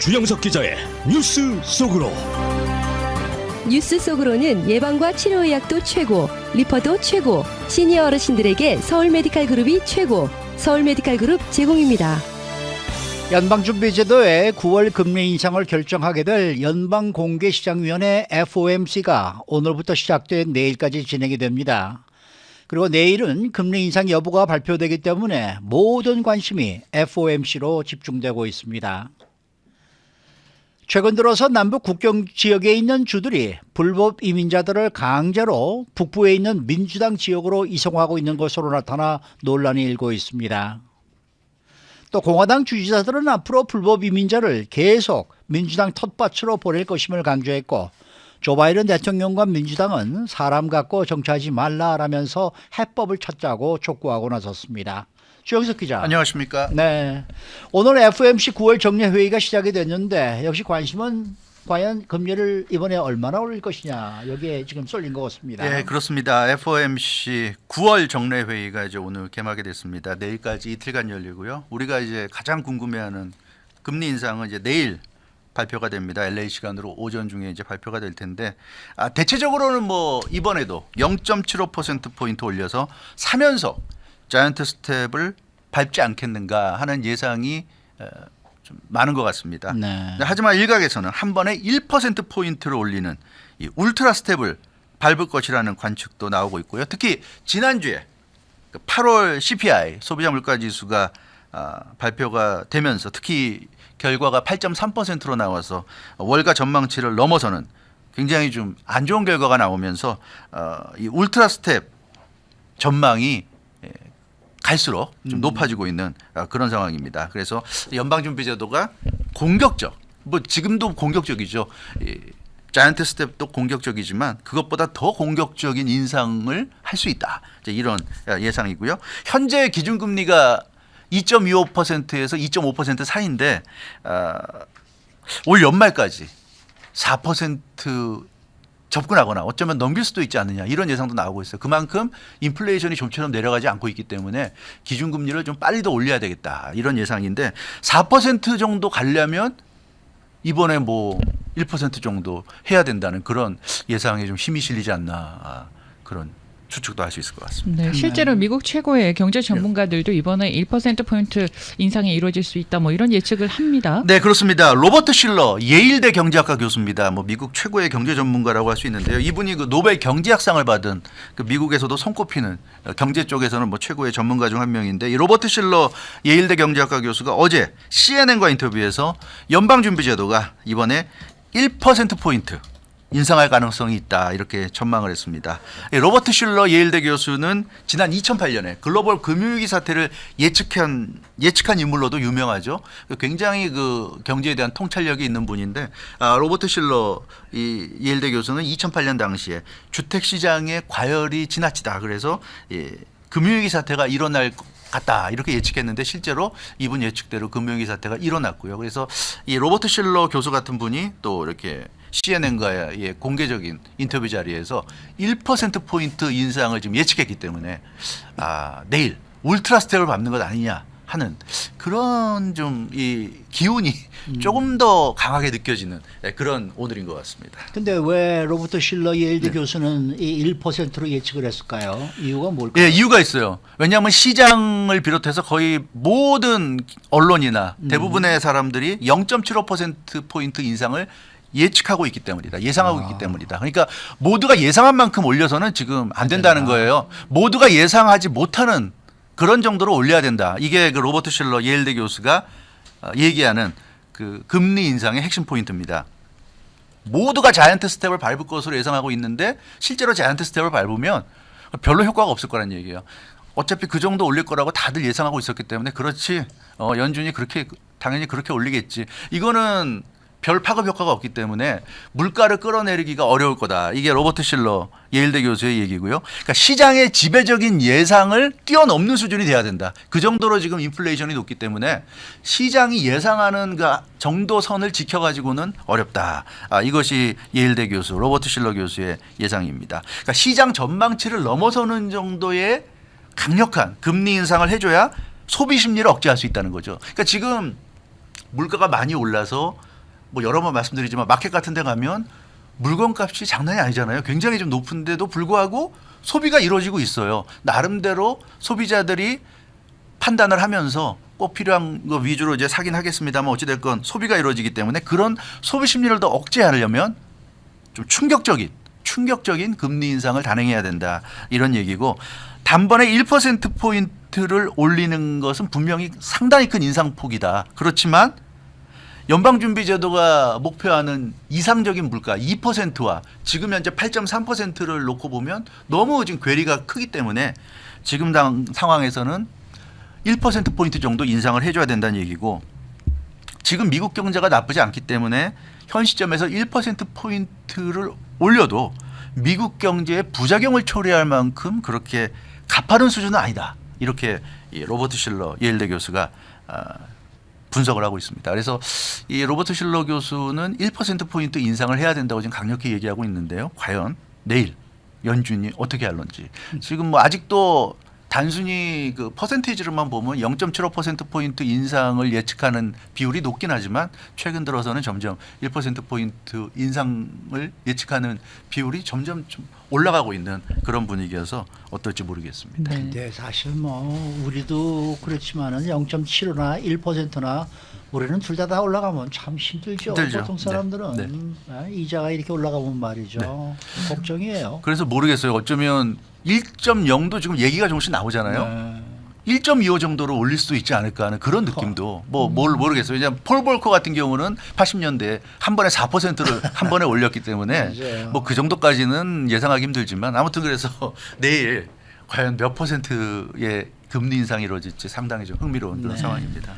주영석 기자의 뉴스 속으로. 뉴스 속으로는 예방과 치료 의학도 최고, 리퍼도 최고, 시니어 어르신들에게 서울 메디칼 그룹이 최고, 서울 메디칼 그룹 제공입니다. 연방준비제도의 9월 금리 인상을 결정하게 될 연방공개시장위원회 FOMC가 오늘부터 시작돼 내일까지 진행이 됩니다. 그리고 내일은 금리 인상 여부가 발표되기 때문에 모든 관심이 FOMC로 집중되고 있습니다. 최근 들어서 남북 국경 지역에 있는 주들이 불법 이민자들을 강제로 북부에 있는 민주당 지역으로 이송하고 있는 것으로 나타나 논란이 일고 있습니다. 또 공화당 지지자들은 앞으로 불법 이민자를 계속 민주당 텃밭으로 보낼 것임을 강조했고, 조 바이든 대통령과 민주당은 사람 갖고 정치하지 말라라면서 해법을 찾자고 촉구하고 나섰습니다. 주영석 기자. 안녕하십니까? 네. 오늘 FOMC 9월 정례회의가 시작이 됐는데 역시 관심은 과연 금리를 이번에 얼마나 올릴 것이냐, 여기에 지금 쏠린 것 같습니다. 네, 그렇습니다. FOMC 9월 정례회의가 이제 오늘 개막이 됐습니다. 내일까지 이틀간 열리고요. 우리가 이제 가장 궁금해하는 금리 인상은 이제 내일 발표가 됩니다. LA 시간으로 오전 중에 이제 발표가 될 텐데, 대체적으로는 뭐 이번에도 0.75%포인트 올려서 3연속 자이언트 스텝을 밟지 않겠는가 하는 예상이 좀 많은 것 같습니다. 네. 하지만 일각에서는 한 번에 1%포인트를 올리는 이 울트라 스텝을 밟을 것이라는 관측도 나오고 있고요. 특히 지난주에 8월 CPI 소비자 물가 지수가 발표가 되면서 특히 결과가 8.3%로 나와서 월가 전망치를 넘어서는 굉장히 좀 안 좋은 결과가 나오면서 이 울트라 스텝 전망이 갈수록 좀 높아지고 있는 그런 상황입니다. 그래서 연방준비제도가 공격적, 뭐 지금도 공격적이죠. 자이언트 스텝도 공격적이지만 그것보다 더 공격적인 인상을 할 수 있다. 이런 예상이고요. 현재 기준금리가 2.25%에서 2.5% 사이인데 올 연말까지 4% 접근하거나 어쩌면 넘길 수도 있지 않느냐, 이런 예상도 나오고 있어요. 그만큼 인플레이션이 좀처럼 내려가지 않고 있기 때문에 기준금리를 좀 빨리 더 올려야 되겠다, 이런 예상인데 4% 정도 가려면 이번에 뭐 1% 정도 해야 된다는 그런 예상에 좀 힘이 실리지 않나, 그런 추측도 할 수 있을 것 같습니다. 네, 실제로 미국 최고의 경제 전문가들도 이번에 1%포인트 인상이 이루어질 수 있다, 뭐 이런 예측을 합니다. 네, 그렇습니다. 로버트 실러 예일대 경제학과 교수입니다. 뭐 미국 최고의 경제 전문가라고 할 수 있는데요. 이분이 그 노벨 경제학상을 받은 그 미국에서도 손꼽히는 경제 쪽에서는 뭐 최고의 전문가 중 한 명인데, 이 로버트 실러 예일대 경제학과 교수가 어제 CNN과 인터뷰에서 연방준비제도가 이번에 1%포인트 인상할 가능성이 있다, 이렇게 전망을 했습니다. 로버트 실러 예일대 교수는 지난 2008년에 글로벌 금융위기 사태를 예측한 인물로도 유명하죠. 굉장히 그 경제에 대한 통찰력이 있는 분인데, 로버트 실러 이 예일대 교수는 2008년 당시에 주택 시장의 과열이 지나치다, 그래서 금융위기 사태가 일어날 것 같다, 이렇게 예측했는데 실제로 이분 예측대로 금융위기 사태가 일어났고요. 그래서 이 로버트 실러 교수 같은 분이 또 이렇게 CNN과의 공개적인 인터뷰 자리에서 1%포인트 인상을 지금 예측했기 때문에 내일 울트라 스텝을 밟는 것 아니냐 하는 그런 좀 이 기운이 조금 더 강하게 느껴지는 그런 오늘인 것 같습니다. 근데 왜 로버트 실러 예일대 교수는 이 1%로 예측을 했을까요? 이유가 뭘까요? 예, 이유가 있어요. 왜냐하면 시장을 비롯해서 거의 모든 언론이나 대부분의 사람들이 0.75%포인트 인상을 예측하고 있기 때문이다. 예상하고 있기 때문이다. 그러니까 모두가 예상한 만큼 올려서는 지금 안 된다는 거예요. 모두가 예상하지 못하는 그런 정도로 올려야 된다. 이게 그 로버트 실러 예일대 교수가 얘기하는 그 금리 인상의 핵심 포인트입니다. 모두가 자이언트 스텝을 밟을 것으로 예상하고 있는데 실제로 자이언트 스텝을 밟으면 별로 효과가 없을 거란 얘기예요. 어차피 그 정도 올릴 거라고 다들 예상하고 있었기 때문에 그렇지, 연준이 그렇게 당연히 그렇게 올리겠지. 이거는 별 파급 효과가 없기 때문에 물가를 끌어내리기가 어려울 거다. 이게 로버트 실러 예일대 교수의 얘기고요. 그러니까 시장의 지배적인 예상을 뛰어넘는 수준이 돼야 된다. 그 정도로 지금 인플레이션이 높기 때문에 시장이 예상하는 그 정도 선을 지켜가지고는 어렵다. 이것이 예일대 교수 로버트 실러 교수의 예상입니다. 그러니까 시장 전망치를 넘어서는 정도의 강력한 금리 인상을 해줘야 소비 심리를 억제할 수 있다는 거죠. 그러니까 지금 물가가 많이 올라서 뭐 여러 번 말씀드리지만 마켓 같은 데 가면 물건값이 장난이 아니잖아요. 굉장히 좀 높은데도 불구하고 소비가 이루어지고 있어요. 나름대로 소비자들이 판단을 하면서 꼭 필요한 거 위주로 이제 사긴 하겠습니다만 어찌됐건 소비가 이루어지기 때문에 그런 소비 심리를 더 억제하려면 좀 충격적인 금리 인상을 단행해야 된다. 이런 얘기고 단번에 1%포인트를 올리는 것은 분명히 상당히 큰 인상폭이다. 그렇지만 연방준비제도가 목표하는 이상적인 물가 2%와 지금 현재 8.3%를 놓고 보면 너무 지금 괴리가 크기 때문에 지금 상황에서는 1%포인트 정도 인상을 해줘야 된다는 얘기고 지금 미국 경제가 나쁘지 않기 때문에 현 시점에서 1%포인트를 올려도 미국 경제의 부작용을 초래할 만큼 그렇게 가파른 수준은 아니다. 이렇게 이 로버트 실러 예일대 교수가 분석을 하고 있습니다. 그래서 이 로버트 실러 교수는 1%포인트 인상을 해야 된다고 지금 강력히 얘기하고 있는데요. 과연 내일 연준이 어떻게 할런지. 지금 뭐 아직도 단순히 그 퍼센테이지로만 보면 0.75%포인트 인상을 예측하는 비율이 높긴 하지만 최근 들어서는 점점 1%포인트 인상을 예측하는 비율이 점점 좀 올라가고 있는 그런 분위기여서 어떨지 모르겠습니다. 네. 근데 사실 뭐 우리도 그렇지만은 0.75나 1%나 우리는 둘 다 올라가면 참 힘들죠. 힘들죠. 보통 사람들은 이자가 이렇게 올라가면 말이죠. 걱정이에요. 그래서 모르겠어요. 어쩌면 1.0도 지금 얘기가 조금씩 나오잖아요. 1.25 정도로 올릴 수도 있지 않을까 하는 그런 느낌도 뭘 모르겠어요. 왜냐하면 폴 볼커 같은 경우는 80년대에 한 번에 4%를 한 번에 올렸기 때문에 맞아요. 뭐 그 정도까지는 예상하기 힘들지만 아무튼 그래서 내일 과연 몇 %의 금리 인상이 이루어질지 상당히 좀 흥미로운 그런 상황입니다.